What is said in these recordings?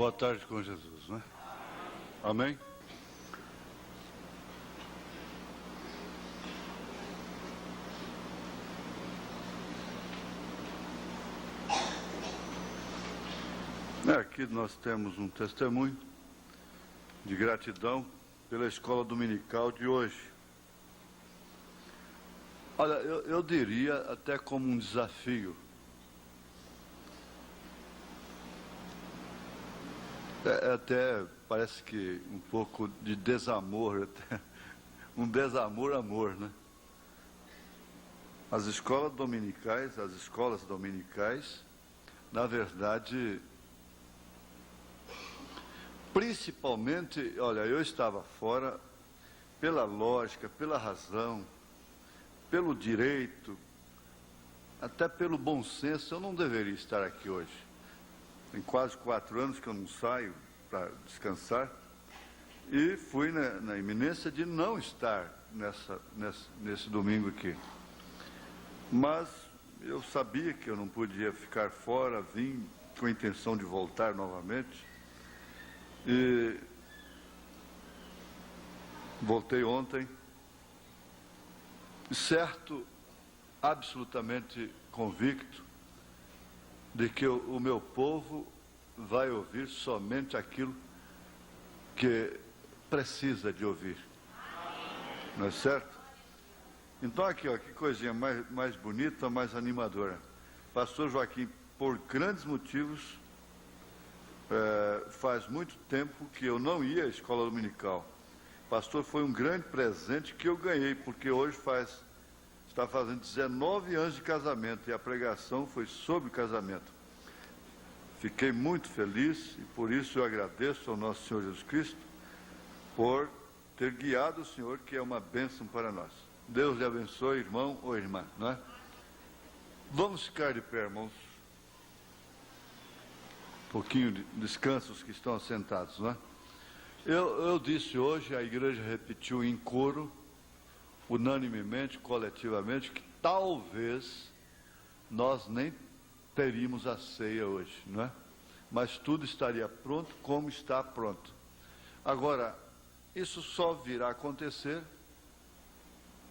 Boa tarde com Jesus, né? Amém? Aqui nós temos um testemunho de gratidão pela escola dominical de hoje. Olha, eu diria até como um desafio. Até parece que um pouco de desamor, até um desamor-amor, né? As escolas dominicais, na verdade, principalmente, olha, eu estava fora pela lógica, pela razão, pelo direito, até pelo bom senso, eu não deveria estar aqui hoje. Tem quase 4 anos que eu não saio para descansar e fui na iminência de não estar nesse domingo aqui. Mas eu sabia que eu não podia ficar fora, vim com a intenção de voltar novamente e voltei ontem, certo, absolutamente convicto de que o meu povo vai ouvir somente aquilo que precisa de ouvir. Não é certo? Então aqui, ó, que coisinha mais bonita, mais animadora. Pastor Joaquim, por grandes motivos, faz muito tempo que eu não ia à escola dominical. Pastor, foi um grande presente que eu ganhei, porque hoje está fazendo 19 anos de casamento e a pregação foi sobre casamento. Fiquei muito feliz e por isso eu agradeço ao nosso Senhor Jesus Cristo por ter guiado o Senhor, que é uma bênção para nós. Deus lhe abençoe, irmão ou irmã, não é? Vamos ficar de pé, irmãos. Um pouquinho de descanso os que estão assentados, não é? Eu disse hoje, a igreja repetiu em coro, unanimemente, coletivamente, que talvez nós nem teríamos a ceia hoje, não é? Mas tudo estaria pronto como está pronto. Agora, isso só virá acontecer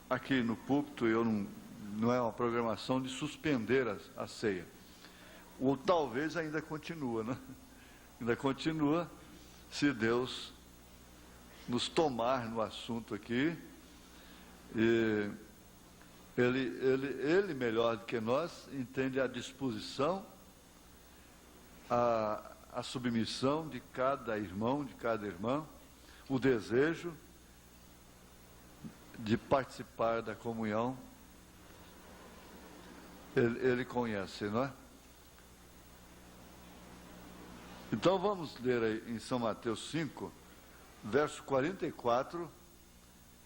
aqui no púlpito. Não é uma programação de suspender a ceia. Ou talvez ainda continua, né? Ainda continua, se Deus nos tomar no assunto aqui. E ele melhor do que nós entende a disposição, a submissão de cada irmão, de cada irmã, o desejo de participar da comunhão. Ele conhece, não é? Então vamos ler aí em São Mateus 5, verso 44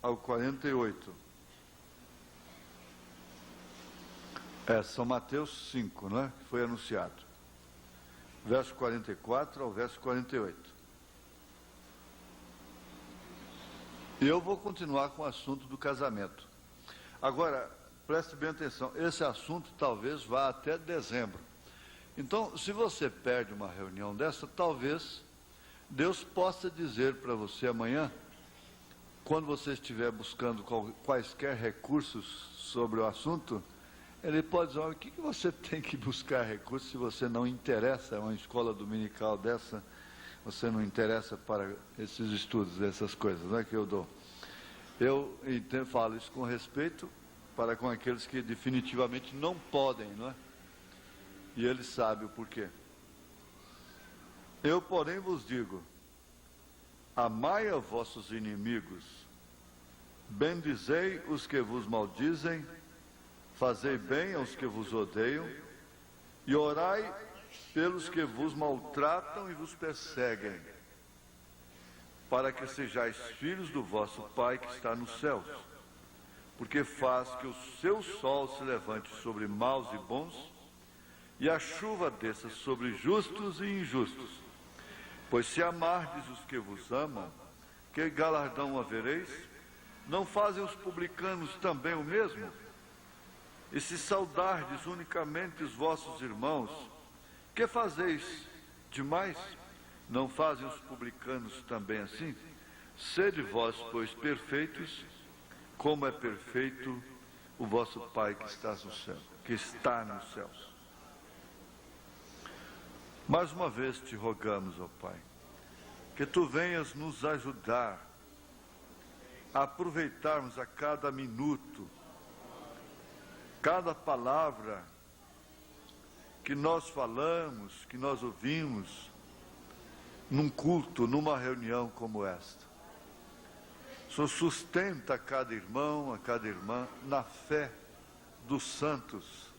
ao 48. São Mateus 5, não é? Que foi anunciado. Verso 44 ao verso 48. E eu vou continuar com o assunto do casamento. Agora, preste bem atenção, esse assunto talvez vá até dezembro. Então, se você perde uma reunião dessa, talvez Deus possa dizer para você amanhã, quando você estiver buscando quaisquer recursos sobre o assunto, Ele pode dizer: o que você tem que buscar recursos se você não interessa a uma escola dominical dessa, você não interessa para esses estudos, essas coisas, não é que eu dou. Eu falo isso com respeito para com aqueles que definitivamente não podem, não é? E Ele sabe o porquê. Eu, porém, vos digo: amai a vossos inimigos, bendizei os que vos maldizem, fazei bem aos que vos odeiam, e orai pelos que vos maltratam e vos perseguem, para que sejais filhos do vosso Pai que está nos céus, porque faz que o seu sol se levante sobre maus e bons, e a chuva desça sobre justos e injustos. Pois se amardes os que vos amam, que galardão havereis? Não fazem os publicanos também o mesmo? E se saudardes unicamente os vossos irmãos, que fazeis demais? Não fazem os publicanos também assim? Sede vós, pois, perfeitos, como é perfeito o vosso Pai que está no céu, que está nos céus. Mais uma vez te rogamos, ó Pai, que tu venhas nos ajudar a aproveitarmos a cada minuto, cada palavra que nós falamos, que nós ouvimos, num culto, numa reunião como esta. O Senhor sustenta a cada irmão, a cada irmã, na fé dos santos,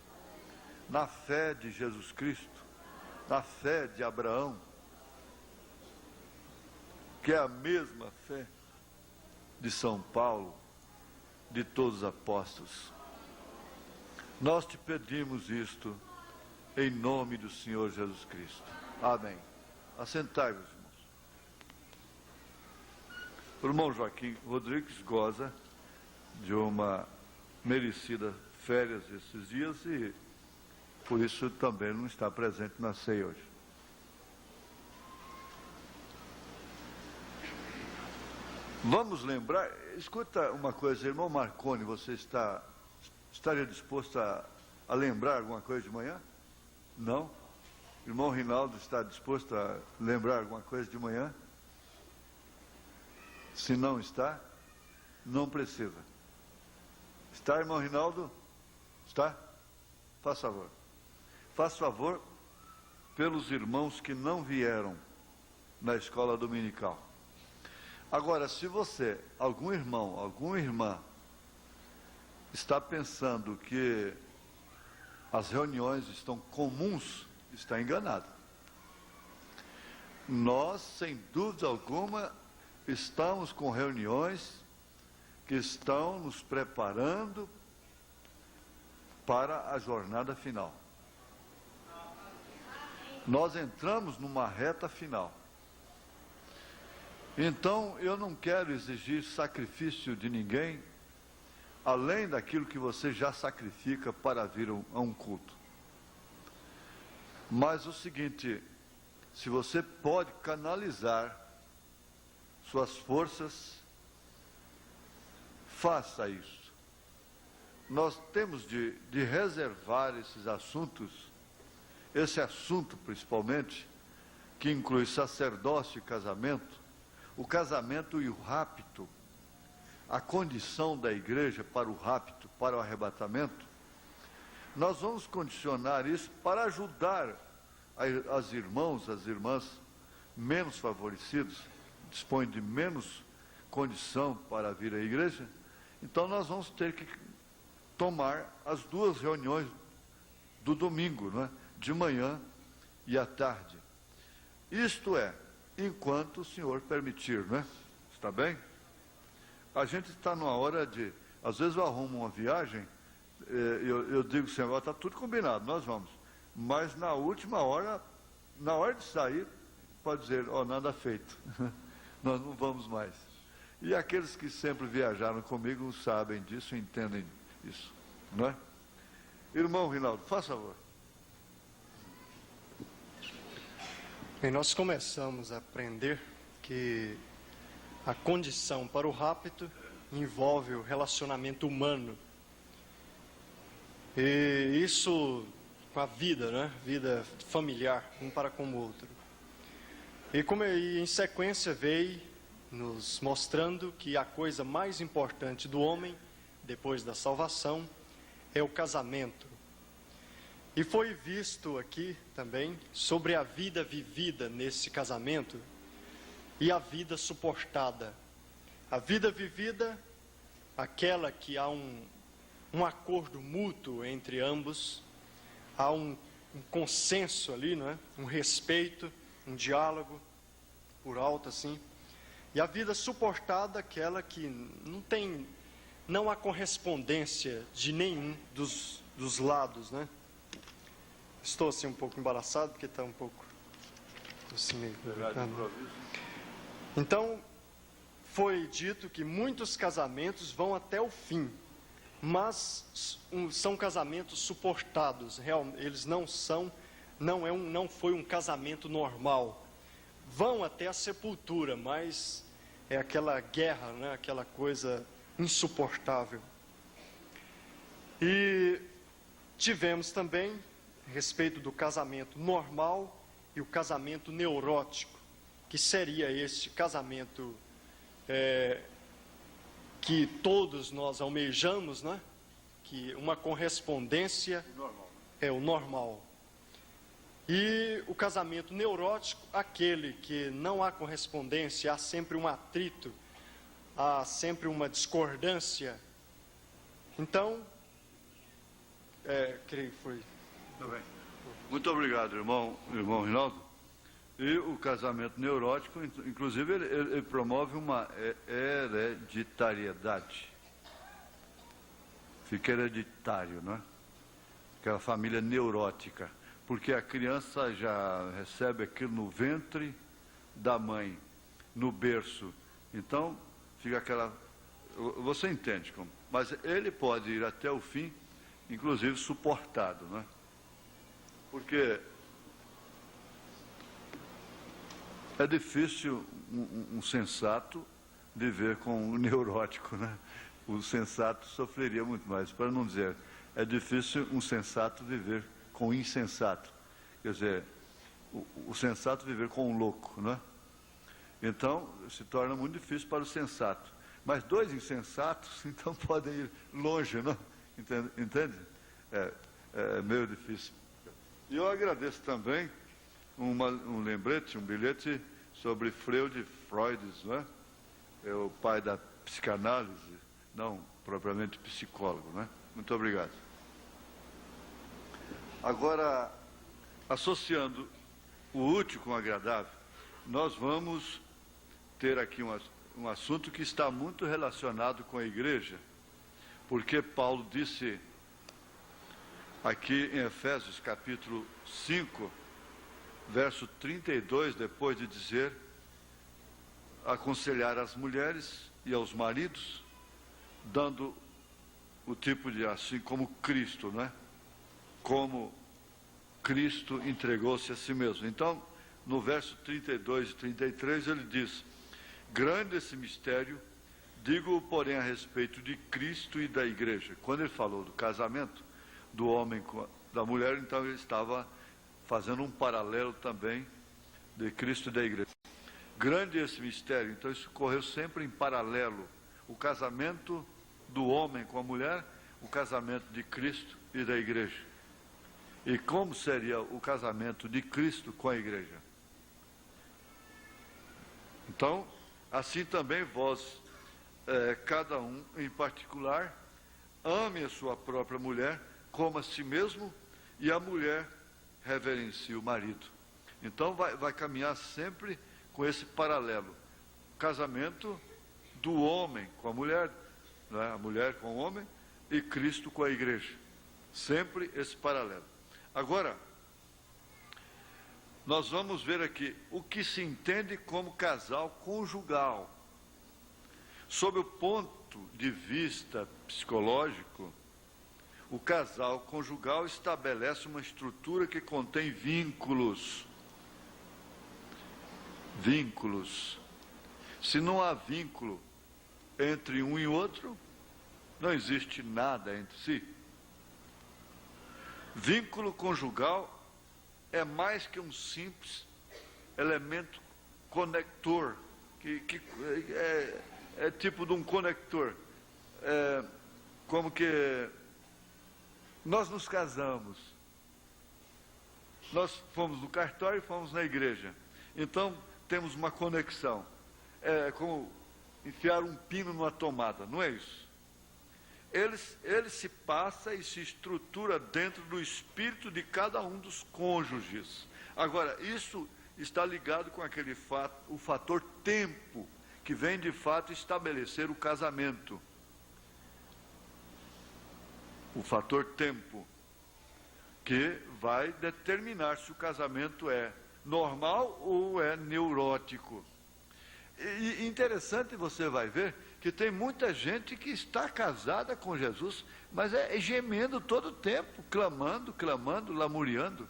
na fé de Jesus Cristo, na fé de Abraão, que é a mesma fé de São Paulo, de todos os apóstolos. Nós te pedimos isto em nome do Senhor Jesus Cristo. Amém. Assentai-vos, irmãos. O irmão Joaquim Rodrigues goza de uma merecida férias esses dias e por isso também não está presente na ceia hoje. Vamos lembrar, escuta uma coisa, irmão Marconi, você estaria disposto a lembrar alguma coisa de manhã? Não? Irmão Rinaldo está disposto a lembrar alguma coisa de manhã? Se não está, não precisa. Está, irmão Rinaldo? Está? Faça favor. Faça favor pelos irmãos que não vieram na escola dominical. Agora, se você, algum irmão, alguma irmã, está pensando que as reuniões estão comuns, está enganado. Nós, sem dúvida alguma, estamos com reuniões que estão nos preparando para a jornada final. Nós entramos numa reta final. Então, eu não quero exigir sacrifício de ninguém, além daquilo que você já sacrifica para vir a um culto. Mas o seguinte, se você pode canalizar suas forças, faça isso. Nós temos de reservar esses assuntos, esse assunto principalmente, que inclui sacerdócio e casamento, o casamento e o rapto, a condição da igreja para o rapto, para o arrebatamento. Nós vamos condicionar isso para ajudar as irmãs menos favorecidos, dispõem de menos condição para vir à igreja. Então nós vamos ter que tomar as duas reuniões do domingo, não é? De manhã e à tarde. Isto é, enquanto o Senhor permitir, não é? Está bem? A gente está numa hora de... Às vezes eu arrumo uma viagem, eu digo, Senhor, está tudo combinado, nós vamos. Mas na última hora, na hora de sair, pode dizer, nada feito. Nós não vamos mais. E aqueles que sempre viajaram comigo sabem disso, entendem isso, não é? Irmão Rinaldo, faça favor. Bem, nós começamos a aprender que a condição para o rapto envolve o relacionamento humano. E isso com a vida, né? Vida familiar, um para com o outro. E em sequência veio nos mostrando que a coisa mais importante do homem, depois da salvação, é o casamento. E foi visto aqui também sobre a vida vivida nesse casamento e a vida suportada. A vida vivida, aquela que há um acordo mútuo entre ambos, há um consenso ali, não é? Um respeito, um diálogo por alto assim. E a vida suportada, aquela que não há correspondência de nenhum dos lados, né? Estou assim um pouco embaraçado, porque está um pouco assim meio... Então, foi dito que muitos casamentos vão até o fim, mas são casamentos suportados, eles não foi um casamento normal, vão até a sepultura, mas é aquela guerra, né? Aquela coisa insuportável. E tivemos também a respeito do casamento normal e o casamento neurótico, que seria este casamento que todos nós almejamos, né? Que uma correspondência é o normal. E o casamento neurótico, aquele que não há correspondência, há sempre um atrito, há sempre uma discordância. Então, creio que foi. Muito bem. Muito obrigado, irmão Rinaldo. E o casamento neurótico, inclusive, ele promove uma hereditariedade. Fica hereditário, não é? Aquela família neurótica. Porque a criança já recebe aquilo no ventre da mãe, no berço. Então, fica aquela... Você entende como? Mas ele pode ir até o fim, inclusive suportado, não é? Porque é difícil um sensato viver com um neurótico, né? O sensato sofreria muito mais. Para não dizer, é difícil um sensato viver com insensato. Quer dizer, o sensato viver com um louco, não é? Então, se torna muito difícil para o sensato. Mas dois insensatos, então, podem ir longe, não? Entende? É meio difícil. E eu agradeço também um lembrete, um bilhete sobre Freud não é? É o pai da psicanálise, não propriamente psicólogo, não é? Muito obrigado. Agora, associando o útil com o agradável, nós vamos ter aqui um assunto que está muito relacionado com a igreja, porque Paulo disse aqui em Efésios capítulo 5, verso 32, depois de dizer, aconselhar as mulheres e aos maridos, dando o tipo de assim como Cristo, não é? Como Cristo entregou-se a si mesmo. Então, no verso 32 e 33, ele diz, grande esse mistério, digo, porém, a respeito de Cristo e da igreja. Quando ele falou do casamento do homem com da mulher, então ele estava fazendo um paralelo também de Cristo e da igreja. Grande esse mistério, então isso correu sempre em paralelo. O casamento do homem com a mulher, o casamento de Cristo e da igreja. E como seria o casamento de Cristo com a igreja? Então, assim também vós, cada um em particular, ame a sua própria mulher como a si mesmo, e a mulher reverencie o marido. Então vai caminhar sempre com esse paralelo. O casamento do homem com a mulher, né? A mulher com o homem, e Cristo com a igreja. Sempre esse paralelo. Agora, nós vamos ver aqui o que se entende como casal conjugal. Sob o ponto de vista psicológico, o casal conjugal estabelece uma estrutura que contém vínculos. Vínculos. Se não há vínculo entre um e outro, não existe nada entre si. Vínculo conjugal é mais que um simples elemento conector, que é tipo de um conector. Como que nós nos casamos, nós fomos no cartório e fomos na igreja, então temos uma conexão, é como enfiar um pino numa tomada, não é isso? Ele se passa e se estrutura dentro do espírito de cada um dos cônjuges. Agora, isso está ligado com aquele o fator tempo, que vem de fato estabelecer o casamento. O fator tempo, que vai determinar se o casamento é normal ou é neurótico. E interessante, você vai ver que tem muita gente que está casada com Jesus, mas é gemendo todo o tempo, clamando, lamuriando.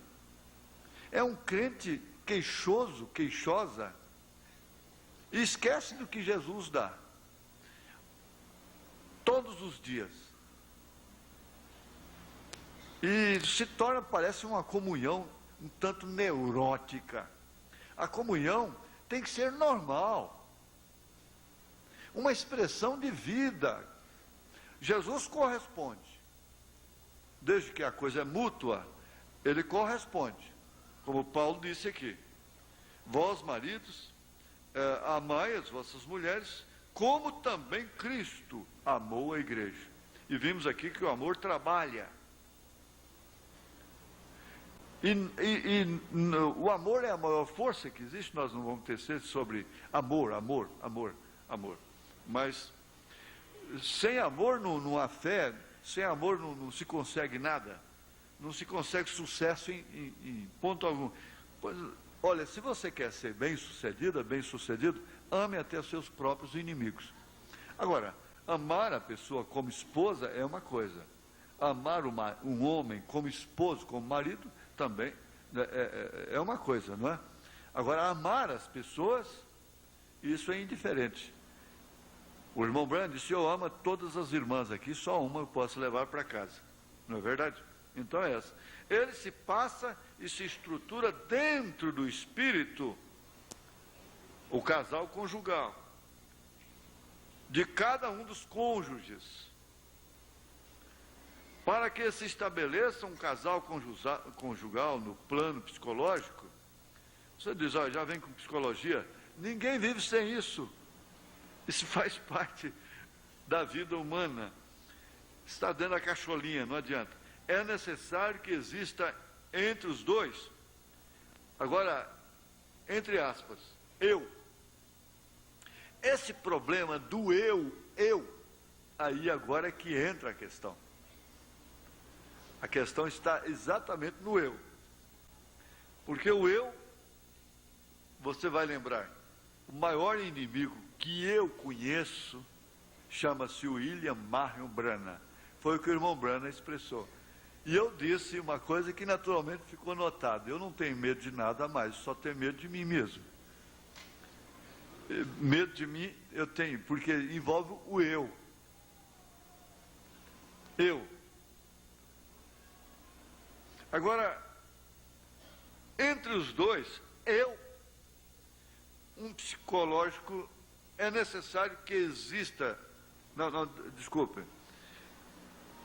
É um crente queixoso, queixosa, e esquece do que Jesus dá. Todos os dias. E se torna, parece uma comunhão um tanto neurótica. A comunhão tem que ser normal. Uma expressão de vida. Jesus corresponde. Desde que a coisa é mútua, ele corresponde. Como Paulo disse aqui. Vós, maridos, amai as vossas mulheres, como também Cristo amou a igreja. E vimos aqui que o amor trabalha. O amor é a maior força que existe. Nós não vamos tecer sobre amor. Mas sem amor não há fé, sem amor não se consegue nada. Não se consegue sucesso em ponto algum. Pois, olha, se você quer ser bem-sucedido, ame até os seus próprios inimigos. Agora, amar a pessoa como esposa é uma coisa. Amar um homem como esposo, como marido, também é uma coisa, não é? Agora, amar as pessoas, isso é indiferente. O irmão Branham disse: eu amo todas as irmãs aqui, só uma eu posso levar para casa. Não é verdade? Então é essa. Ele se passa e se estrutura dentro do espírito, o casal conjugal, de cada um dos cônjuges, para que se estabeleça um casal conjugal no plano psicológico. Você diz: olha, já vem com psicologia. Ninguém vive sem isso. Isso faz parte da vida humana. Está dando a cacholinha, não adianta. É necessário que exista entre os dois, agora, entre aspas, eu. Esse problema do eu, aí agora é que entra a questão. A questão está exatamente no eu. Porque o eu, você vai lembrar, o maior inimigo que eu conheço chama-se William Marion Branham. Foi o que o irmão Branham expressou. E eu disse uma coisa que naturalmente ficou notada: eu não tenho medo de nada mais, só tenho medo de mim mesmo. Medo de mim eu tenho, porque envolve o eu. Agora, entre os dois, um psicológico, é necessário que exista,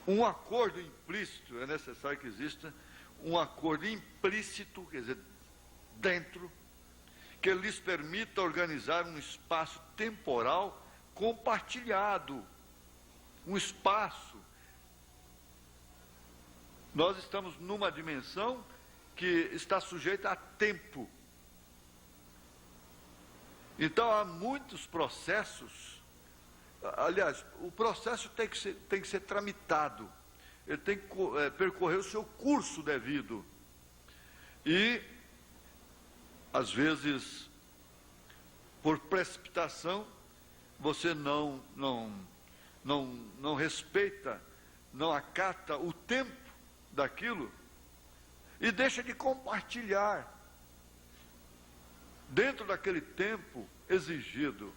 um acordo implícito, é necessário que exista um acordo implícito, quer dizer, dentro, que lhes permita organizar um espaço temporal compartilhado, um espaço. Nós estamos numa dimensão que está sujeita a tempo. Então há muitos processos. Aliás, o processo tem que ser tramitado. Ele tem que percorrer o seu curso devido. E, às vezes, por precipitação, você não respeita, não acata o tempo daquilo e deixa de compartilhar dentro daquele tempo exigido.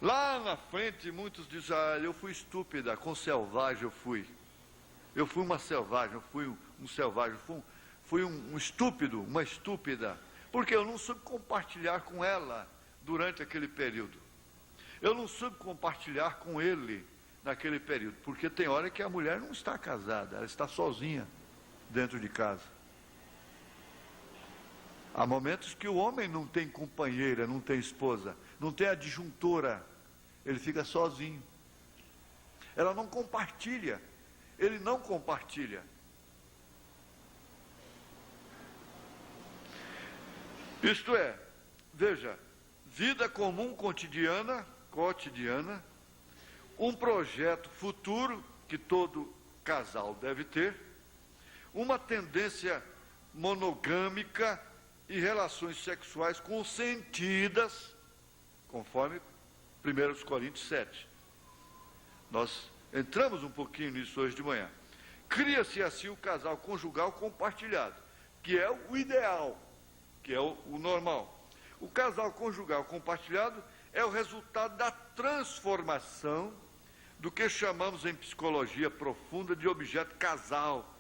Lá na frente, muitos dizem: eu fui estúpida, com selvagem eu fui. Eu fui uma selvagem, eu fui um selvagem, fui um estúpido, uma estúpida. Porque eu não soube compartilhar com ela durante aquele período. Eu não soube compartilhar com ele naquele período. Porque tem hora que a mulher não está casada, ela está sozinha dentro de casa. Há momentos que o homem não tem companheira, não tem esposa, não tem adjuntora, ele fica sozinho. Ela não compartilha, ele não compartilha. Isto é, veja, vida comum cotidiana, um projeto futuro que todo casal deve ter, uma tendência monogâmica e relações sexuais consentidas, conforme 1 Coríntios 7. Nós entramos um pouquinho nisso hoje de manhã. Cria-se assim o casal conjugal compartilhado, que é o ideal. que é o normal. O casal conjugal compartilhado é o resultado da transformação do que chamamos em psicologia profunda de objeto casal,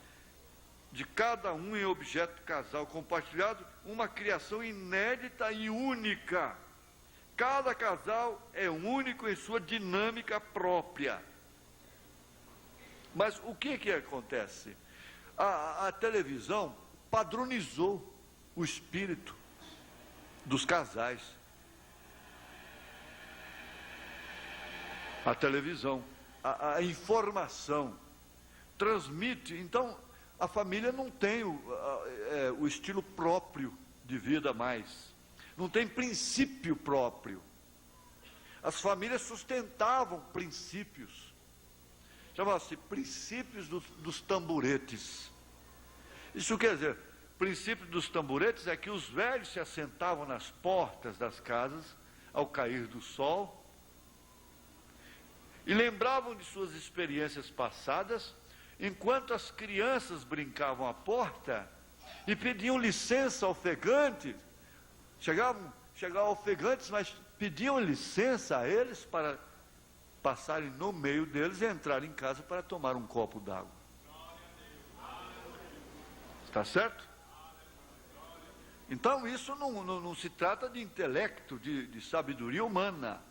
de cada um em objeto casal compartilhado, uma criação inédita e única. Cada casal é único em sua dinâmica própria. Mas o que acontece? A televisão padronizou o espírito dos casais. A televisão, a informação transmite. Então, a família não tem o estilo próprio de vida mais. Não tem princípio próprio. As famílias sustentavam princípios. Chamava-se princípios dos tamboretes. Isso quer dizer, princípio dos tamboretes é que os velhos se assentavam nas portas das casas ao cair do sol e lembravam de suas experiências passadas, enquanto as crianças brincavam à porta e pediam licença ofegantes. Chegavam ofegantes, mas pediam licença a eles para passarem no meio deles e entrarem em casa para tomar um copo d'água. Está certo? Então isso não se trata de intelecto, de sabedoria humana.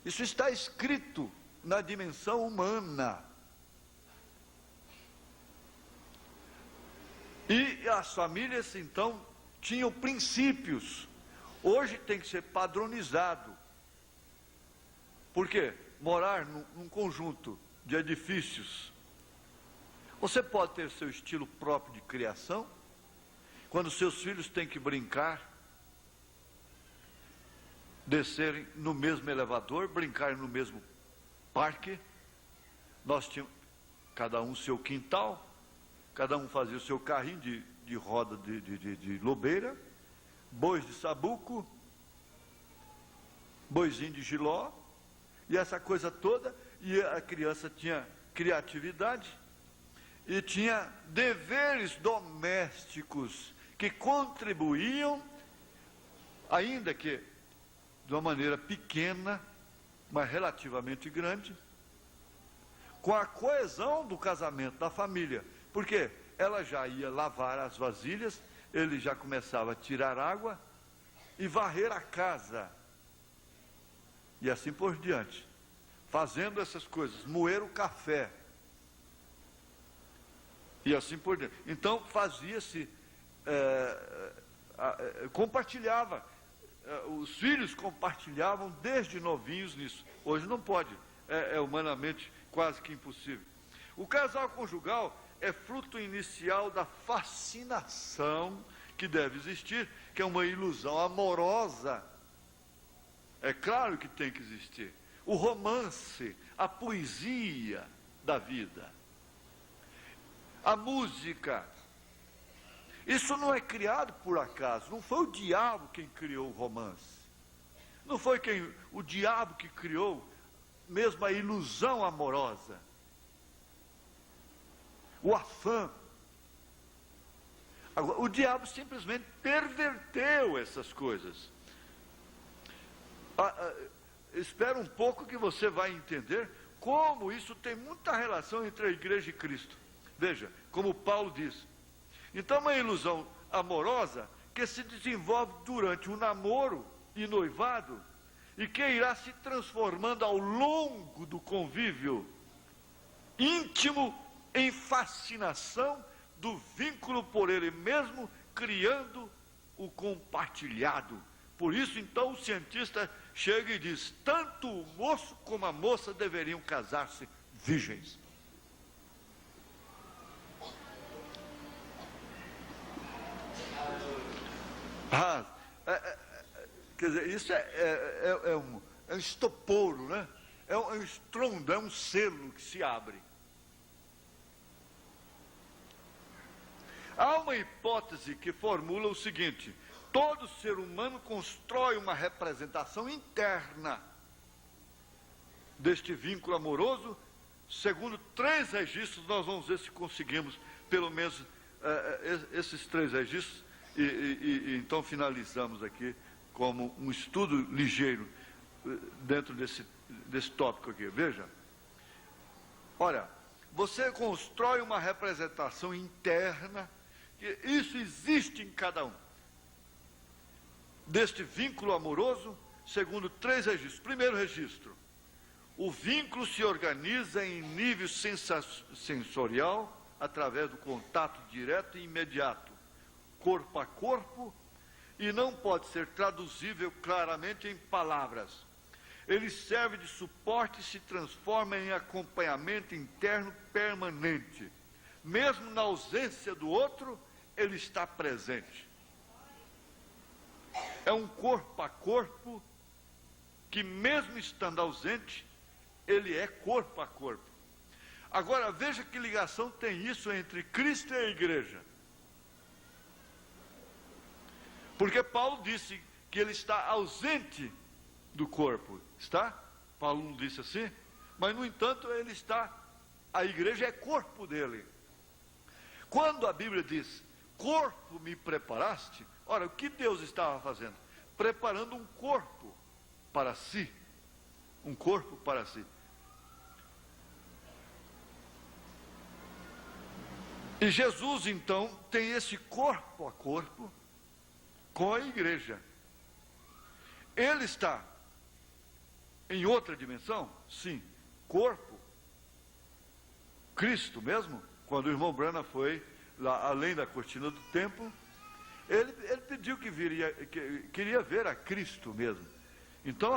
Isso está escrito na dimensão humana. E as famílias, então, tinham princípios. Hoje tem que ser padronizado. Por quê? Morar num conjunto de edifícios. Você pode ter seu estilo próprio de criação. Quando seus filhos têm que brincar, descerem no mesmo elevador, brincarem no mesmo parque. Nós tínhamos cada um seu quintal, cada um fazia o seu carrinho de roda de lobeira, bois de sabuco, boizinho de giló, e essa coisa toda, e a criança tinha criatividade, e tinha deveres domésticos que contribuíam, ainda que de uma maneira pequena, mas relativamente grande, com a coesão do casamento, da família. Porque ela já ia lavar as vasilhas, ele já começava a tirar água e varrer a casa. E assim por diante. Fazendo essas coisas, moer o café. E assim por diante. Então fazia-se, compartilhava. Os filhos compartilhavam desde novinhos nisso. Hoje não pode, é humanamente quase que impossível. O casal conjugal é fruto inicial da fascinação que deve existir, que é uma ilusão amorosa. É claro que tem que existir. O romance, a poesia da vida, a música. Isso não é criado por acaso, não foi o diabo quem criou o romance. Não foi o diabo que criou mesmo a ilusão amorosa. O afã. Agora, o diabo simplesmente perverteu essas coisas. Espera um pouco que você vai entender como isso tem muita relação entre a igreja e Cristo. Veja, como Paulo diz. Então, uma ilusão amorosa que se desenvolve durante o namoro e noivado e que irá se transformando ao longo do convívio íntimo em fascinação do vínculo por ele mesmo, criando o compartilhado. Por isso, então, o cientista chega e diz: tanto o moço como a moça deveriam casar-se virgens. Quer dizer, isso é um estoporo, né? É um estrondo, é um selo que se abre. Há uma hipótese que formula o seguinte: todo ser humano constrói uma representação interna deste vínculo amoroso, segundo 3 registros. Nós vamos ver se conseguimos, pelo menos, esses 3 registros, Então finalizamos aqui como um estudo ligeiro dentro desse tópico aqui. Veja, olha, você constrói uma representação interna, que isso existe em cada um, deste vínculo amoroso, segundo 3 registros. Primeiro registro: o vínculo se organiza em nível sensorial, através do contato direto e imediato, corpo a corpo, e não pode ser traduzível claramente em palavras. Ele serve de suporte e se transforma em acompanhamento interno permanente. Mesmo na ausência do outro, ele está presente. É um corpo a corpo que, mesmo estando ausente, ele é corpo a corpo. Agora, veja que ligação tem isso entre Cristo e a igreja. Porque Paulo disse que ele está ausente do corpo. Está? Paulo não disse assim? Mas, no entanto, ele está, a igreja é corpo dele. Quando a Bíblia diz, corpo me preparaste, ora, o que Deus estava fazendo? Preparando um corpo para si. Um corpo para si. E Jesus, então, tem esse corpo a corpo com a igreja. Ele está em outra dimensão? Sim. Corpo. Cristo mesmo, quando o irmão Branham foi lá além da cortina do templo, ele pediu que queria ver a Cristo mesmo. Então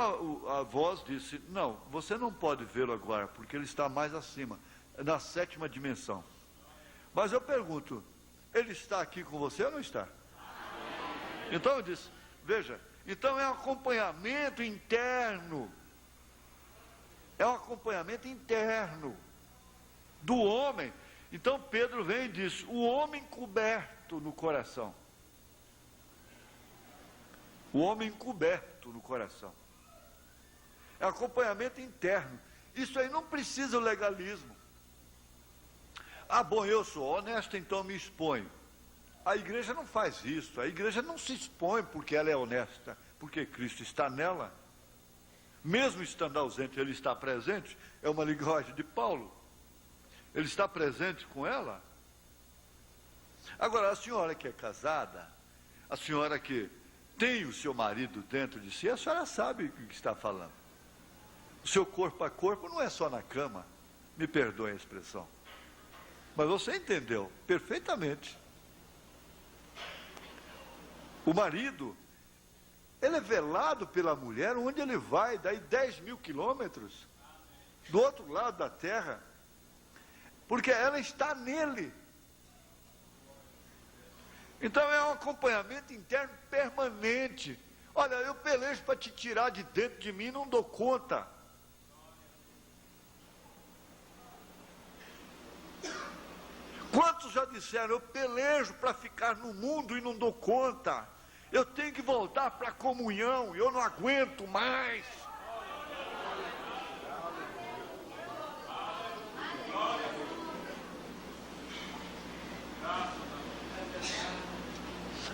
a voz disse, não, você não pode vê-lo agora, porque ele está mais acima, na 7ª dimensão. Mas eu pergunto, ele está aqui com você ou não está? Então eu disse, veja, então é um acompanhamento interno. É um acompanhamento interno do homem. Então Pedro vem e diz, o homem coberto no coração. O homem coberto no coração. É acompanhamento interno. Isso aí não precisa o legalismo. Ah, bom, eu sou honesto, então me exponho. A igreja não faz isso. A igreja não se expõe porque ela é honesta, porque Cristo está nela. Mesmo estando ausente, ele está presente. É uma linguagem de Paulo. Ele está presente com ela. Agora, a senhora que é casada, a senhora que tem o seu marido dentro de si, a senhora sabe o que está falando. O seu corpo a corpo não é só na cama. Me perdoe a expressão. Mas você entendeu perfeitamente. O marido, ele é velado pela mulher onde ele vai, daí 10.000 quilômetros, do outro lado da terra, porque ela está nele. Então é um acompanhamento interno permanente. Olha, eu pelejo para te tirar de dentro de mim, não dou conta. Quantos já disseram, eu pelejo para ficar no mundo e não dou conta. Eu tenho que voltar para a comunhão, eu não aguento mais.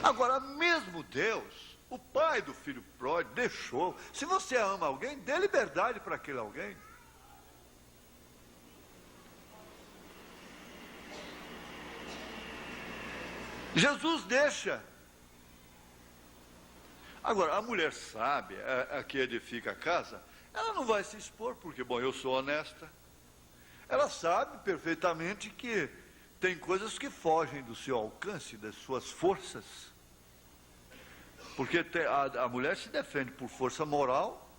Agora, mesmo Deus, o pai do filho pródigo, deixou. Se você ama alguém, dê liberdade para aquele alguém. Jesus deixa. Agora, a mulher sábia, a que edifica a casa, ela não vai se expor, porque, bom, eu sou honesta. Ela sabe perfeitamente que tem coisas que fogem do seu alcance, das suas forças. Porque a mulher se defende por força moral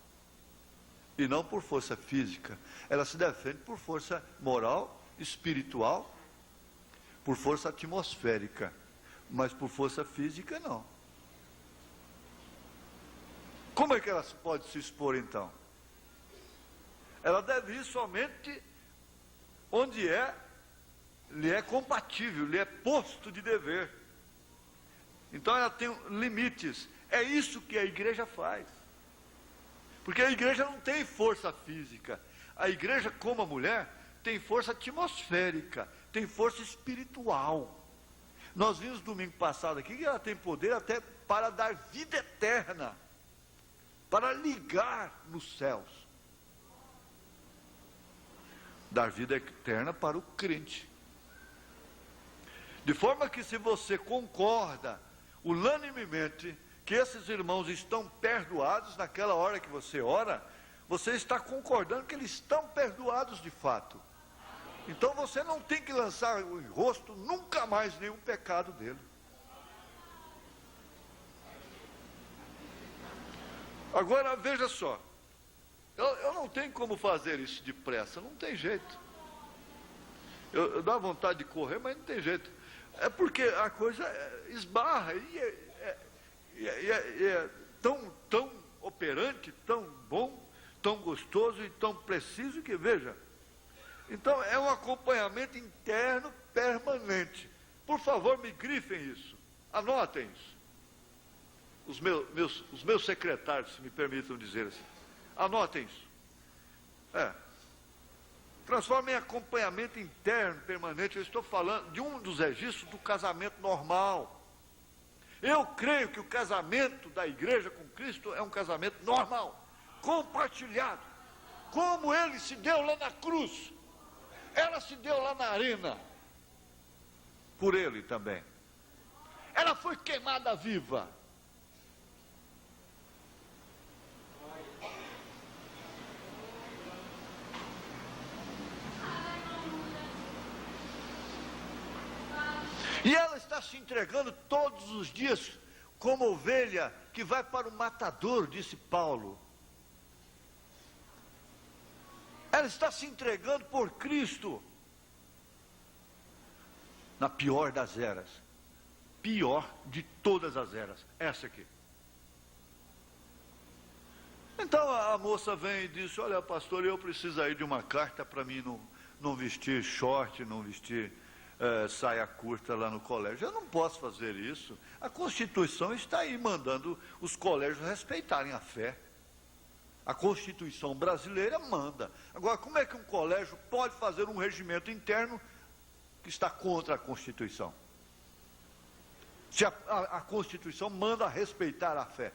e não por força física. Ela se defende por força moral, espiritual, por força atmosférica. Mas por força física, não. Como é que ela pode se expor, então? Ela deve ir somente onde lhe é compatível, lhe é posto de dever. Então ela tem limites. É isso que a igreja faz. Porque a igreja não tem força física. A igreja, como a mulher, tem força atmosférica, tem força espiritual. Nós vimos domingo passado aqui que ela tem poder até para dar vida eterna, para ligar nos céus. Dar vida eterna para o crente. De forma que, se você concorda unanimemente que esses irmãos estão perdoados naquela hora que você ora, você está concordando que eles estão perdoados de fato. Então você não tem que lançar o rosto nunca mais nenhum pecado dele. Agora veja só, eu não tenho como fazer isso depressa, não tem jeito. Eu dá vontade de correr, mas não tem jeito. É porque a coisa esbarra e é tão operante, tão bom, tão gostoso e tão preciso que, veja, então é um acompanhamento interno permanente. Por favor, me grifem isso, anotem isso. Os meus secretários, se me permitam dizer assim, anotem isso. Transforma em acompanhamento interno permanente. Eu estou falando de um dos registros do casamento normal. Eu creio que o casamento da igreja com Cristo é um casamento normal, compartilhado, como ele se deu lá na cruz, ela se deu lá na arena, por ele também. Ela foi queimada viva. E ela está se entregando todos os dias como ovelha que vai para o matador, disse Paulo. Ela está se entregando por Cristo. Na pior das eras. Pior de todas as eras. Essa aqui. Então a moça vem e diz: olha, pastor, eu preciso aí de uma carta para mim não vestir short, não vestir saia curta lá no colégio. Eu não posso fazer isso. A Constituição está aí mandando os colégios respeitarem a fé. A Constituição brasileira manda. Agora, como é que um colégio pode fazer um regimento interno que está contra a Constituição? Se a Constituição manda respeitar a fé.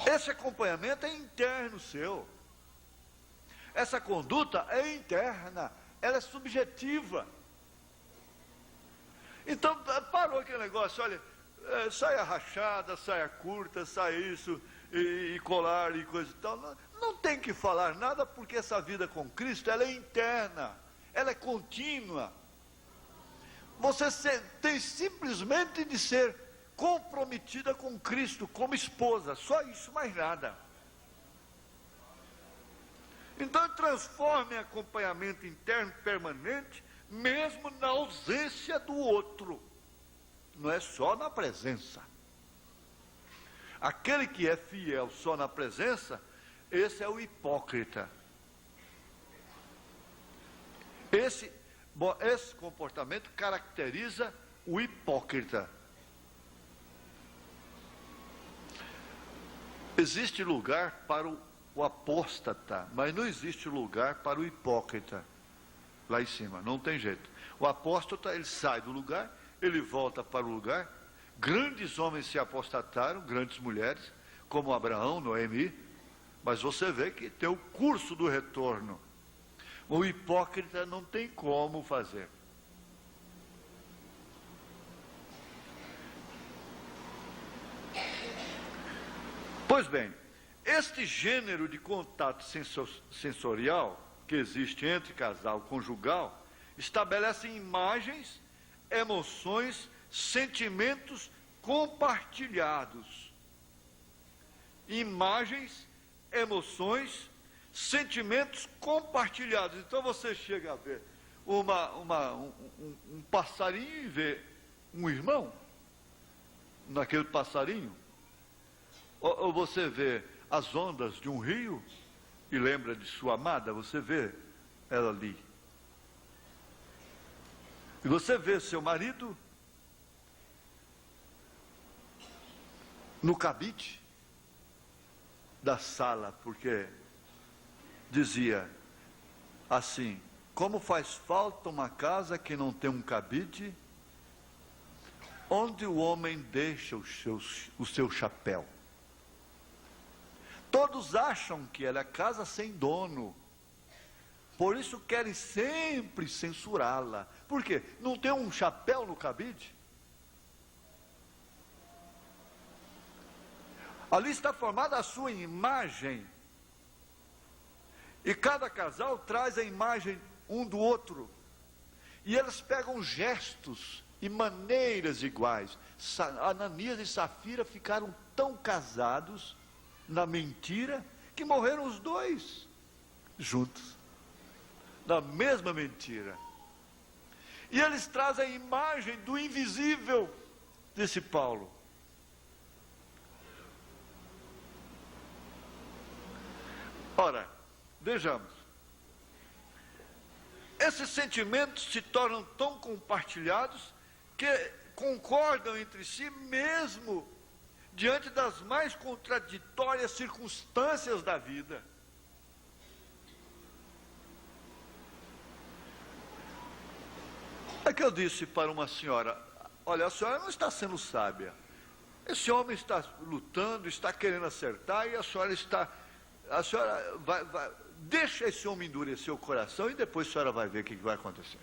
Esse acompanhamento é interno seu. Essa conduta é interna, ela é subjetiva. Então parou aquele negócio, olha, saia rachada, saia curta, saia isso, e colar e coisa e tal. Não tem que falar nada, porque essa vida com Cristo, ela é interna, ela é contínua. Você tem simplesmente de ser comprometida com Cristo como esposa, só isso, mais nada. Então transforme em acompanhamento interno permanente, mesmo na ausência do outro. Não é só na presença. Aquele que é fiel só na presença, esse é o hipócrita. Esse comportamento caracteriza o hipócrita. Existe lugar para o apóstata, mas não existe lugar para o hipócrita. Lá em cima, não tem jeito. O apóstata, ele sai do lugar, ele volta para o lugar. Grandes homens se apostataram, grandes mulheres, como Abraão, Noemi, mas você vê que tem o curso do retorno. O hipócrita não tem como fazer. Pois bem, este gênero de contato sensorial que existe entre casal conjugal estabelece imagens, emoções, sentimentos compartilhados. Imagens, emoções, sentimentos compartilhados. Então você chega a ver um passarinho e vê um irmão naquele passarinho. Ou você vê as ondas de um rio e lembra de sua amada, você vê ela ali. E você vê seu marido no cabide da sala, porque dizia assim: como faz falta uma casa que não tem um cabide, onde o homem deixa o seu chapéu. Todos acham que ela é casa sem dono, por isso querem sempre censurá-la. Por quê? Não tem um chapéu no cabide? Ali está formada a sua imagem, e cada casal traz a imagem um do outro, e eles pegam gestos e maneiras iguais. Ananias e Safira ficaram tão casados na mentira que morreram os dois juntos, na mesma mentira. E eles trazem a imagem do invisível, disse Paulo. Ora, vejamos, esses sentimentos se tornam tão compartilhados que concordam entre si mesmo diante das mais contraditórias circunstâncias da vida. É que eu disse para uma senhora: olha, a senhora não está sendo sábia. Esse homem está lutando, está querendo acertar, e a senhora vai, deixa esse homem endurecer o coração e depois a senhora vai ver o que vai acontecer.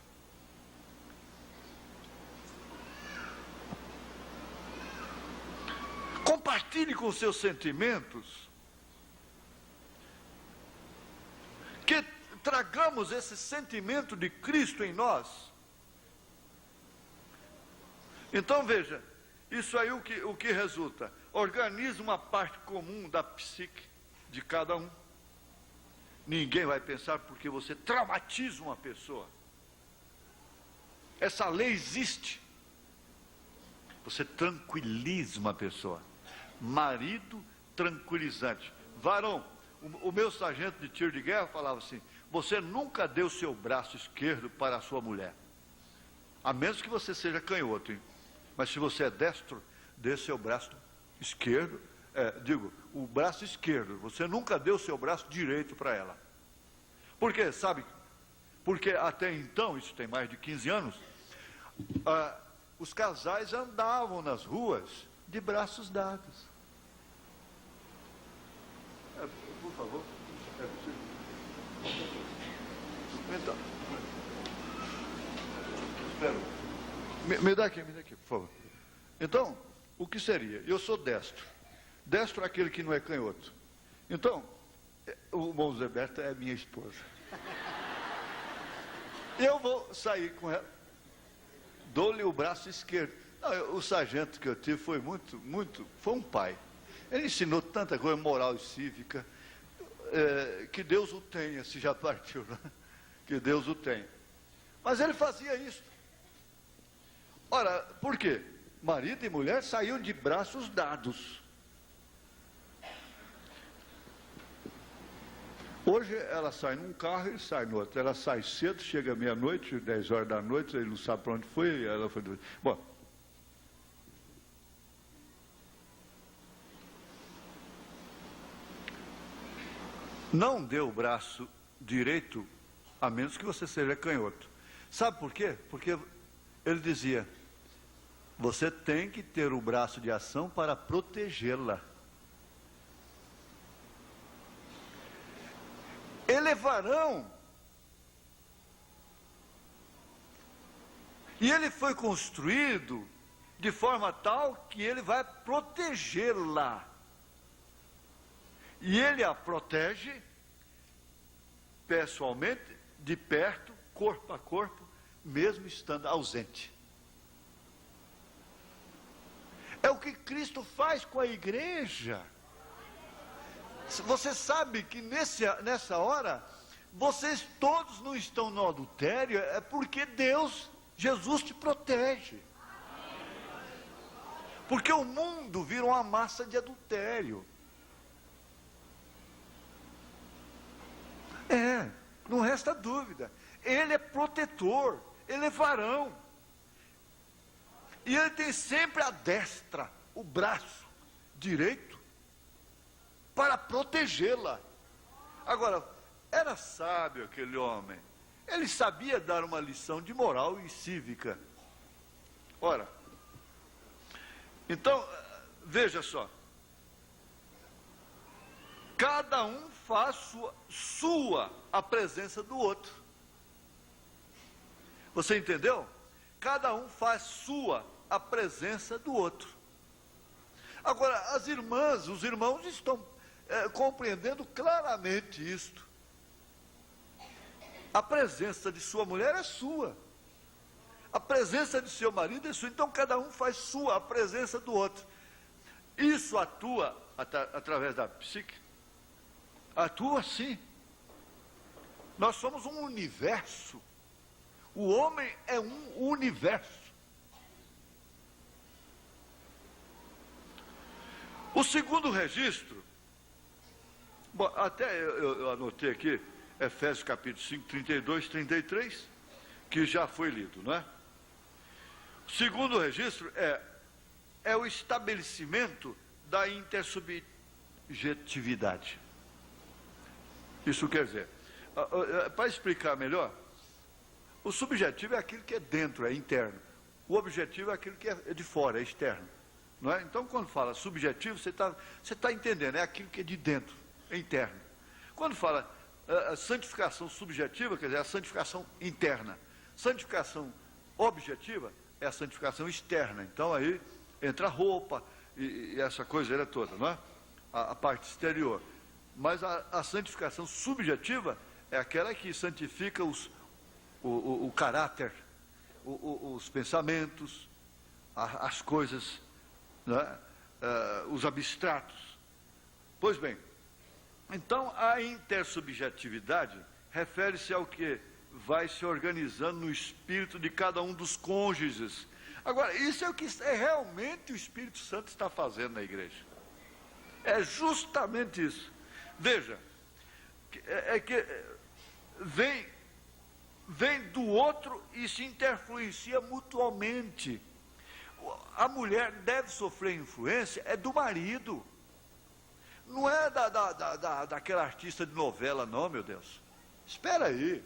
Compartilhe com seus sentimentos, que tragamos esse sentimento de Cristo em nós. Então veja, isso aí o que resulta? Organiza uma parte comum da psique de cada um. Ninguém vai pensar porque você traumatiza uma pessoa. Essa lei existe. Você tranquiliza uma pessoa. Marido tranquilizante. Varão, o meu sargento de tiro de guerra falava assim: você nunca deu seu braço esquerdo para a sua mulher, a menos que você seja canhoto, hein? Mas se você é destro, dê seu braço esquerdo, o braço esquerdo. Você nunca deu seu braço direito para ela. Por quê? Sabe? Porque até então, isso tem mais de 15 anos, os casais andavam nas ruas de braços dados. Por favor, é possível? Então, espera. Me dá aqui, por favor. Então, o que seria? Eu sou destro. Destro é aquele que não é canhoto. Então, o Monzeberta é minha esposa. Eu vou sair com ela, dou-lhe o braço esquerdo. Não, o sargento que eu tive foi foi um pai. Ele ensinou tanta coisa, moral e cívica, que Deus o tenha, se já partiu, né? Que Deus o tenha. Mas ele fazia isso. Ora, por quê? Marido e mulher saíam de braços dados. Hoje ela sai num carro e ele sai no outro. Ela sai cedo, chega meia-noite, 10 horas da noite, ele não sabe para onde foi, ela foi... Bom, não dê o braço direito, a menos que você seja canhoto. Sabe por quê? Porque ele dizia: você tem que ter o braço de ação para protegê-la. Ele é varão. E ele foi construído de forma tal que ele vai protegê-la. E ele a protege pessoalmente, de perto, corpo a corpo, mesmo estando ausente. É o que Cristo faz com a igreja. Você sabe que nessa hora, vocês todos não estão no adultério, é porque Jesus te protege. Porque o mundo vira uma massa de adultério. Não resta dúvida. Ele é protetor, ele é varão. E ele tem sempre a destra, o braço direito, para protegê-la. Agora, era sábio aquele homem. Ele sabia dar uma lição de moral e cívica. Ora, então, veja só. Cada um faz sua a presença do outro. Você entendeu? Cada um faz sua a presença do outro. Agora, as irmãs, os irmãos estão compreendendo claramente isto. A presença de sua mulher é sua. A presença de seu marido é sua. Então, cada um faz sua a presença do outro. Isso atua através da psique? Atua sim. Nós somos um universo. O homem é um universo. O segundo registro, bom, até eu anotei aqui, Efésios capítulo 5, 32, 33, que já foi lido, não é? O segundo registro é o estabelecimento da intersubjetividade. Isso quer dizer, para explicar melhor, o subjetivo é aquilo que é dentro, é interno. O objetivo é aquilo que é de fora, é externo. Não é? Então, quando fala subjetivo, você tá entendendo, é aquilo que é de dentro, é interno. Quando fala a santificação subjetiva, quer dizer, a santificação interna. Santificação objetiva é a santificação externa. Então, aí entra a roupa e essa coisa toda, não é? A parte exterior. Mas a santificação subjetiva é aquela que santifica o caráter, os pensamentos, as coisas, né? Os abstratos. Pois bem, então a intersubjetividade refere-se ao que vai se organizando no espírito de cada um dos cônjuges. Agora, isso é o que realmente o Espírito Santo está fazendo na igreja. É justamente isso. Veja, que vem do outro e se interfluencia mutuamente. A mulher deve sofrer influência, é do marido. Não é daquela artista de novela, não, meu Deus. Espera aí.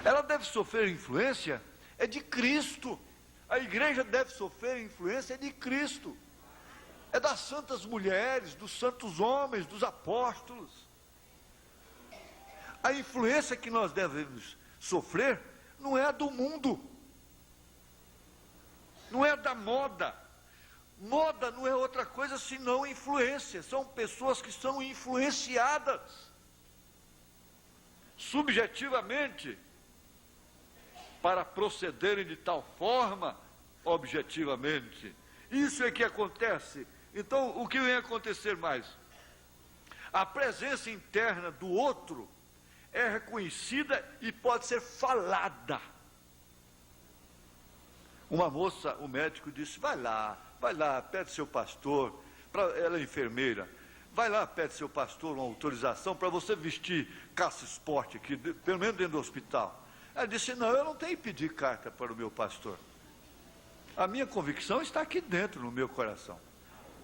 Ela deve sofrer influência, é de Cristo. A igreja deve sofrer influência de Cristo. É das santas mulheres, dos santos homens, dos apóstolos. A influência que nós devemos sofrer não é a do mundo. Não é da moda. Moda não é outra coisa senão influência. São pessoas que são influenciadas subjetivamente para procederem de tal forma, objetivamente. Isso é que acontece. Então, o que vem acontecer mais? A presença interna do outro é reconhecida e pode ser falada. Uma moça, o médico disse, vai lá, pede seu pastor, ela é enfermeira, vai lá, pede seu pastor uma autorização para você vestir calça esporte aqui, pelo menos dentro do hospital. Ela disse, não, eu não tenho que pedir carta para o meu pastor. A minha convicção está aqui dentro, no meu coração.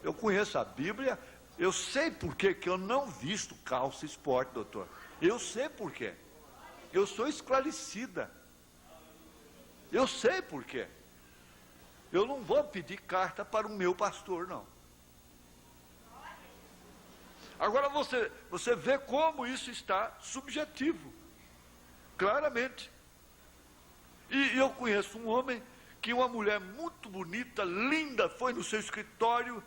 Eu conheço a Bíblia, eu sei por que eu não visto calça esporte, doutor. Eu sei por quê. Eu sou esclarecida. Eu sei por quê. Eu não vou pedir carta para o meu pastor, não. Agora você vê como isso está subjetivo. Claramente. E eu conheço um homem que uma mulher muito bonita, linda, foi no seu escritório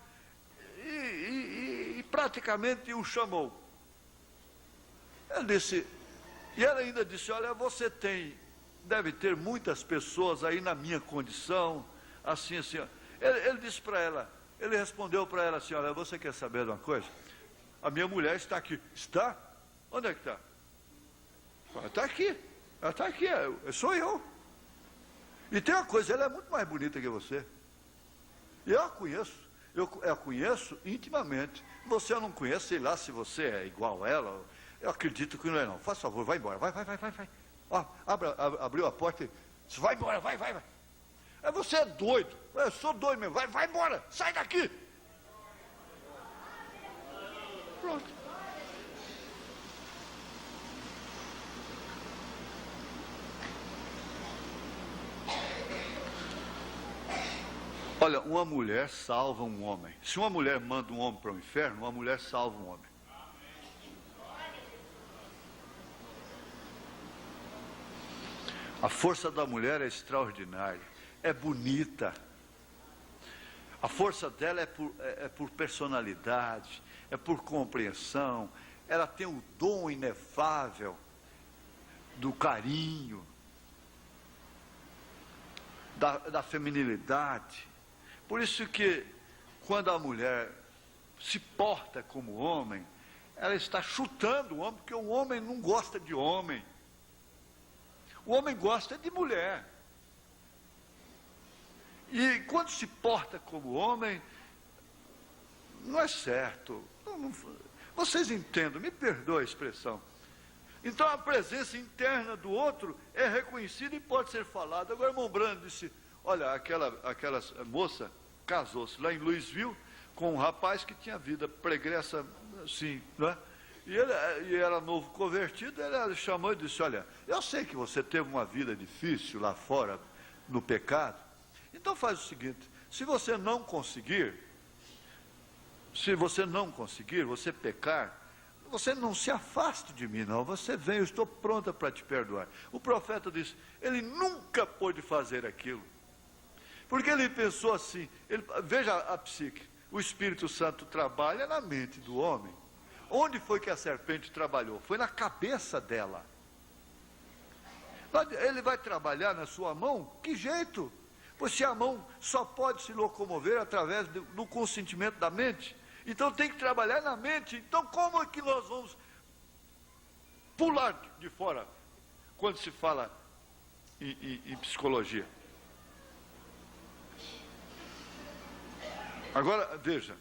e praticamente o chamou. Ele disse, e ela ainda disse, olha, você deve ter muitas pessoas aí na minha condição, assim. Ele disse para ela, ele respondeu para ela assim, olha, você quer saber de uma coisa? A minha mulher está aqui. Está? Onde é que está? Ela está aqui. Ela está aqui, sou eu. E tem uma coisa, ela é muito mais bonita que você. E eu a conheço. Eu a conheço intimamente. Você eu não conheço, sei lá se você é igual a ela. Eu acredito que não é não. Faz favor, vai embora. Vai. Ó, abriu a porta e disse, vai embora, vai. Você é doido. Eu sou doido mesmo. Vai embora. Sai daqui. Pronto. Olha, uma mulher salva um homem. Se uma mulher manda um homem para o inferno, uma mulher salva um homem. A força da mulher é extraordinária, é bonita. A força dela é por personalidade, é por compreensão. Ela tem o dom inefável do carinho, da feminilidade. Por isso que quando a mulher se porta como homem, ela está chutando o homem, porque o homem não gosta de homem. O homem gosta de mulher. E quando se porta como homem, não é certo. Vocês entendem, me perdoe a expressão. Então a presença interna do outro é reconhecida e pode ser falada. Agora o irmão Brando disse, olha, aquela moça casou-se lá em Louisville com um rapaz que tinha vida pregressa, assim, não é? E ele era novo convertido, ele chamou e disse, olha, eu sei que você teve uma vida difícil lá fora, no pecado, então faz o seguinte, se você não conseguir, você pecar, você não se afaste de mim não, você vem, eu estou pronta para te perdoar. O profeta disse, ele nunca pôde fazer aquilo, porque ele pensou assim, veja a psique, o Espírito Santo trabalha na mente do homem. Onde foi que a serpente trabalhou? Foi na cabeça dela. Ele vai trabalhar na sua mão? Que jeito? Pois se a mão só pode se locomover através do consentimento da mente, então tem que trabalhar na mente. Então como é que nós vamos pular de fora quando se fala em psicologia? Agora, veja.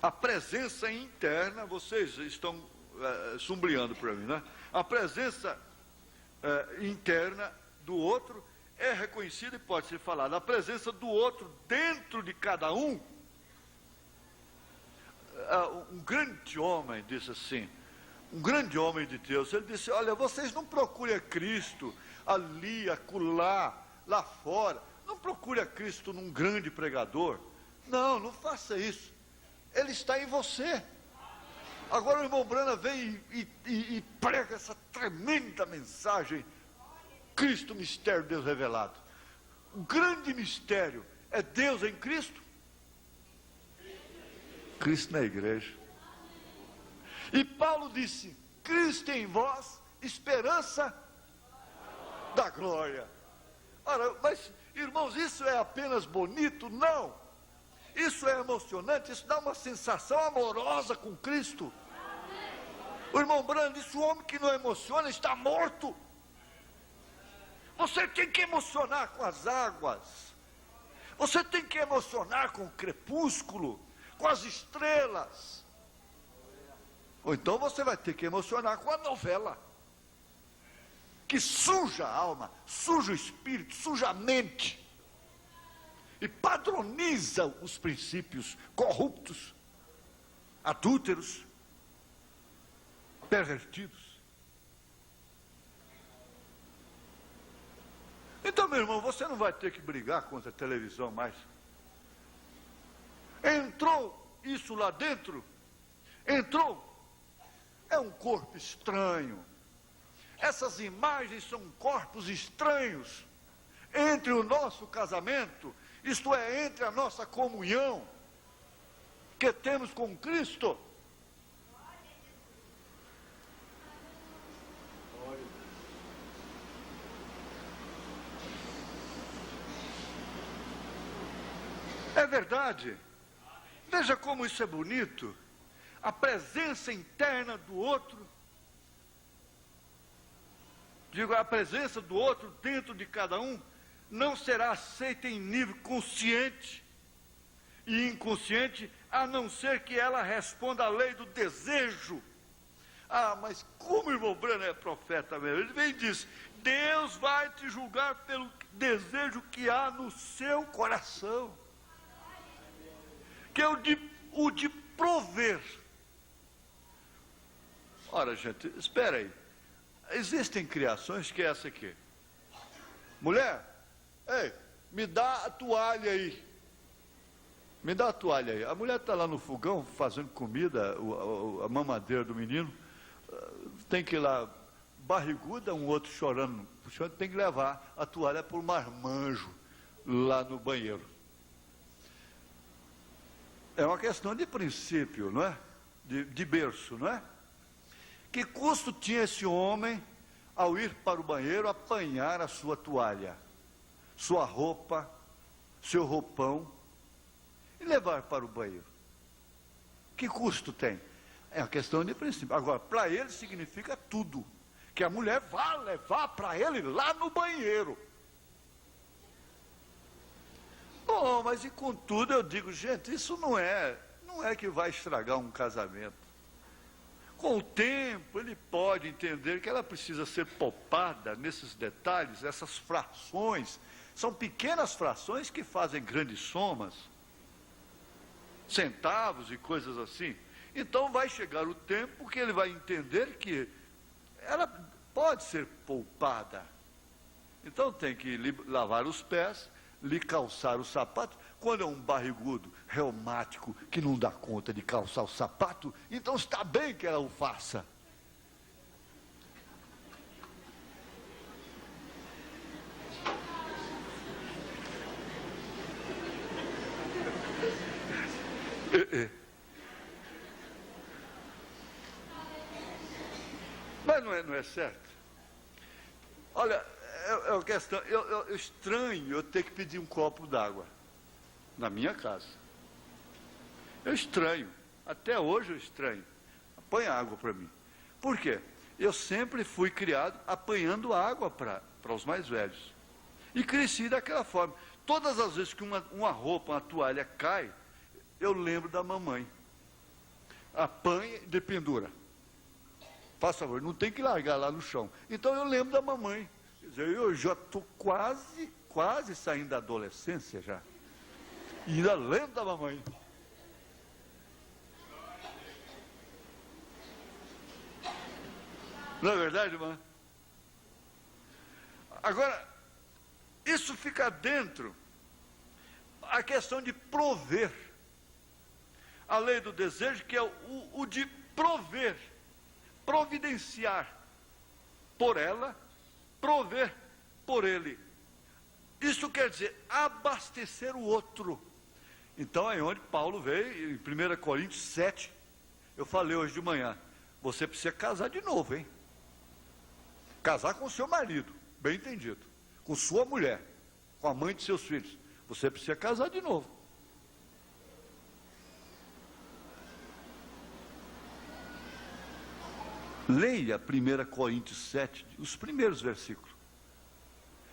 A presença interna, vocês estão sublinhando para mim, né? A presença interna do outro é reconhecida e pode ser falada. A presença do outro dentro de cada um. Um grande homem disse assim, um grande homem de Deus, ele disse, olha, vocês não procurem a Cristo ali, acolá, lá fora. Não procure a Cristo num grande pregador. Não faça isso. Ele está em você. Agora o irmão Brana vem e prega essa tremenda mensagem. Cristo, mistério de Deus revelado. O grande mistério é Deus em Cristo. Cristo na igreja. E Paulo disse, Cristo em vós, esperança da glória. Ora, mas irmãos, isso é apenas bonito? Não. Isso é emocionante, isso dá uma sensação amorosa com Cristo. O irmão Brando disse, o homem que não emociona está morto. Você tem que emocionar com as águas. Você tem que emocionar com o crepúsculo, com as estrelas. Ou então você vai ter que emocionar com a novela, que suja a alma, suja o espírito, suja a mente. E padroniza os princípios corruptos, adúlteros, pervertidos. Então, meu irmão, você não vai ter que brigar contra a televisão mais. Entrou isso lá dentro, entrou, é um corpo estranho. Essas imagens são corpos estranhos entre o nosso casamento, isto é, entre a nossa comunhão que temos com Cristo. É verdade. Veja como isso é bonito. A presença interna do outro. Digo, a presença do outro dentro de cada um não será aceita em nível consciente e inconsciente, a não ser que ela responda à lei do desejo. Ah, mas como o irmão Brano é profeta mesmo? Ele vem e diz, Deus vai te julgar pelo desejo que há no seu coração, que é o de prover. Ora, gente, espera aí. Existem criações que é essa aqui. Mulher, ei, me dá a toalha aí. Me dá a toalha aí. A mulher está lá no fogão fazendo comida, a mamadeira do menino, tem que ir lá, barriguda, um outro chorando, puxando, tem que levar a toalha para o marmanjo lá no banheiro. É uma questão de princípio, não é? De berço, não é? Que custo tinha esse homem ao ir para o banheiro apanhar a sua toalha, sua roupa, seu roupão e levar para o banheiro? Que custo tem? É uma questão de princípio. Agora, para ele significa tudo, que a mulher vá levar para ele lá no banheiro. Bom, mas e contudo eu digo, gente, isso não é que vai estragar um casamento. Com o tempo ele pode entender que ela precisa ser poupada nesses detalhes, essas frações, são pequenas frações que fazem grandes somas, centavos e coisas assim. Então vai chegar o tempo que ele vai entender que ela pode ser poupada. Então tem que lavar os pés, lhe calçar o sapato. Quando é um barrigudo reumático que não dá conta de calçar o sapato, então está bem que ela o faça. Mas não é certo? Olha, é uma questão, eu estranho eu ter que pedir um copo d'água na minha casa. Eu estranho, até hoje eu estranho. Apanha água para mim. Por quê? Eu sempre fui criado apanhando água para os mais velhos. E cresci daquela forma. Todas as vezes que uma roupa, uma toalha cai, eu lembro da mamãe. Apanha e dependura. Faça favor, não tem que largar lá no chão. Então eu lembro da mamãe. Quer dizer, eu já estou quase saindo da adolescência já. E ainda lembro da mamãe. Não é verdade, irmã? Agora, isso fica dentro a questão de prover. A lei do desejo, que é o de prover, providenciar por ela, prover por ele. Isso quer dizer abastecer o outro. Então é onde Paulo veio, em 1 Coríntios 7, eu falei hoje de manhã, você precisa casar de novo, hein? Casar com o seu marido, bem entendido, com sua mulher, com a mãe de seus filhos. Você precisa casar de novo. Leia 1 Coríntios 7, os primeiros versículos.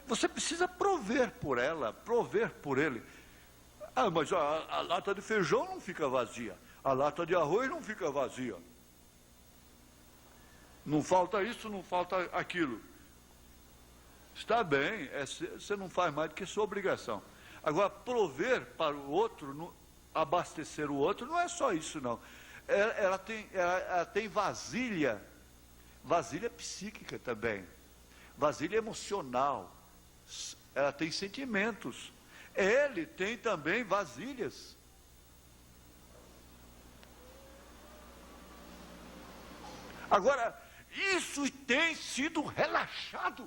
Você precisa prover por ela, prover por ele. Ah, mas a lata de feijão não fica vazia, a lata de arroz não fica vazia. Não falta isso, não falta aquilo. Está bem, você não faz mais do que sua obrigação. Agora, prover para o outro, abastecer o outro, não é só isso, não. Ela tem vasilha psíquica também, vasilha emocional, ela tem sentimentos. Ele tem também vasilhas. Agora, isso tem sido relaxado.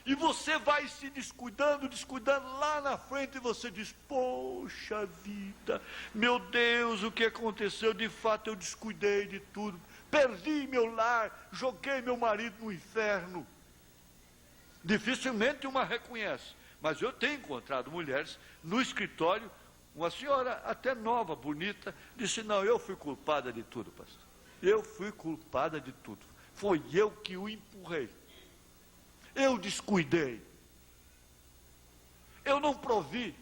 E você vai se descuidando, lá na frente, e você diz, poxa vida, meu Deus, o que aconteceu? De fato eu descuidei de tudo, perdi meu lar, joguei meu marido no inferno. Dificilmente uma reconhece, mas eu tenho encontrado mulheres no escritório, uma senhora até nova, bonita, disse, não, eu fui culpada de tudo, pastor. Eu fui culpada de tudo. Foi eu que o empurrei. Eu descuidei. Eu não provi.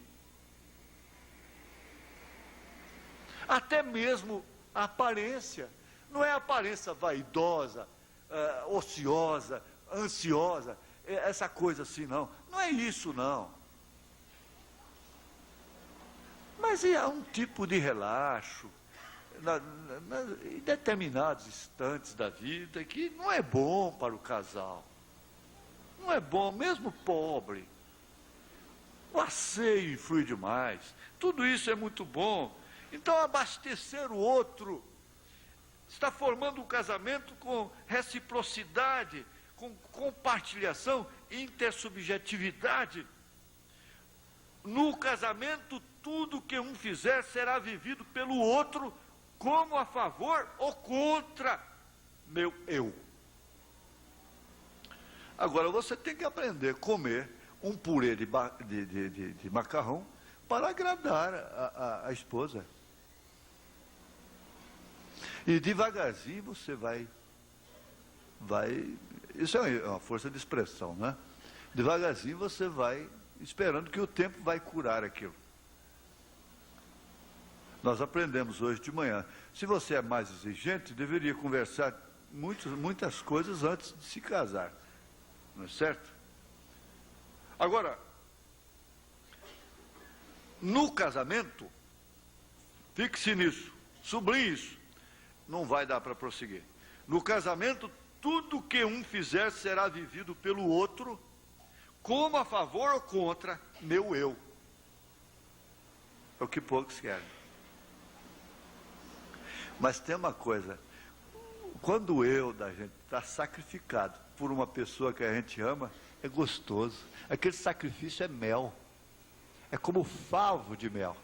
Até mesmo a aparência. Não é a aparência vaidosa, ociosa, ansiosa, essa coisa assim, não. Não é isso, não. Mas é um tipo de relaxo, em determinados instantes da vida, que não é bom para o casal. Não é bom, mesmo pobre. O asseio influi demais. Tudo isso é muito bom. Então, abastecer o outro está formando um casamento com reciprocidade, com compartilhação, intersubjetividade. No casamento, tudo que um fizer será vivido pelo outro como a favor ou contra meu eu. Agora, você tem que aprender a comer um purê de macarrão para agradar a esposa. E devagarzinho você vai, isso é uma força de expressão, né? Devagarzinho você vai esperando que o tempo vai curar aquilo. Nós aprendemos hoje de manhã. Se você é mais exigente, deveria conversar muitas coisas antes de se casar. Não é certo? Agora, no casamento, fixe nisso, sublinhe isso. Não vai dar para prosseguir. No casamento, tudo que um fizer será vivido pelo outro, como a favor ou contra meu eu. É o que poucos querem. Mas tem uma coisa, quando o eu da gente está sacrificado por uma pessoa que a gente ama, é gostoso. Aquele sacrifício é mel. É como favo de mel,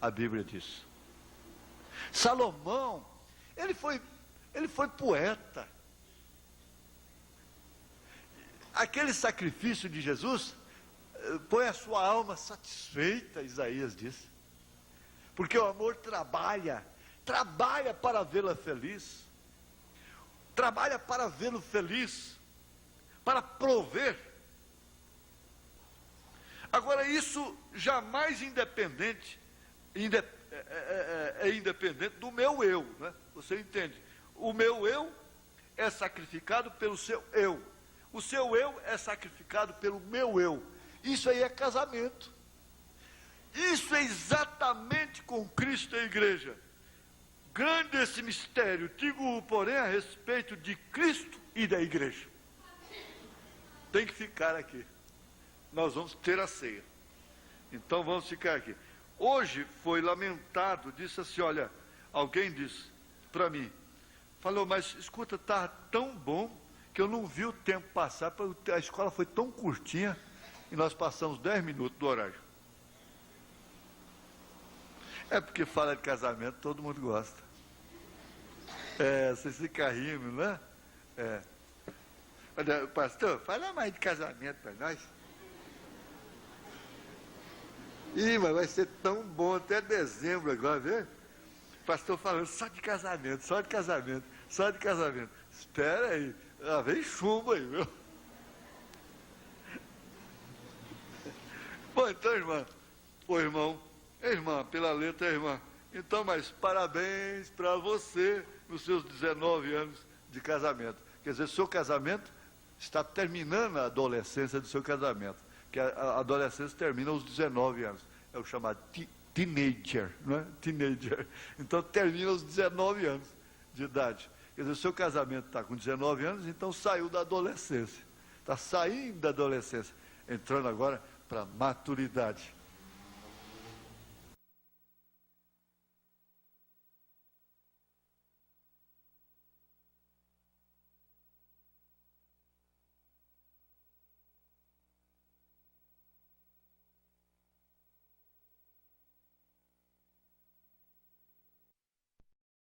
a Bíblia diz. Salomão, ele foi poeta. Aquele sacrifício de Jesus põe a sua alma satisfeita, Isaías diz. Porque o amor trabalha para vê-la feliz. Trabalha para vê-lo feliz, para prover. Agora, isso jamais é independente do meu eu, né? Você entende? O meu eu é sacrificado pelo seu eu. O seu eu é sacrificado pelo meu eu. Isso aí é casamento. Isso é exatamente com Cristo e a igreja. Grande esse mistério, digo, porém, a respeito de Cristo e da igreja. Tem que ficar aqui. Nós vamos ter a ceia. Então vamos ficar aqui. Hoje foi lamentado, disse assim, olha, alguém disse para mim, falou, mas escuta, está tão bom que eu não vi o tempo passar, a escola foi tão curtinha e nós passamos 10 minutos do horário. É porque fala de casamento, todo mundo gosta. Vocês ficam rindo, né? Olha, pastor, fala mais de casamento para nós. Mas vai ser tão bom até dezembro agora, vê? Pastor falando só de casamento, só de casamento, só de casamento. Espera aí, vem chumbo aí, viu? Bom, então, irmã, irmã, pela letra, irmã. Então, mas parabéns para você nos seus 19 anos de casamento. Quer dizer, seu casamento está terminando a adolescência do seu casamento. Que a adolescência termina aos 19 anos. É o chamado teenager, não é? Teenager. Então, termina aos 19 anos de idade. Quer dizer, o seu casamento está com 19 anos, então saiu da adolescência. Está saindo da adolescência, entrando agora para a maturidade.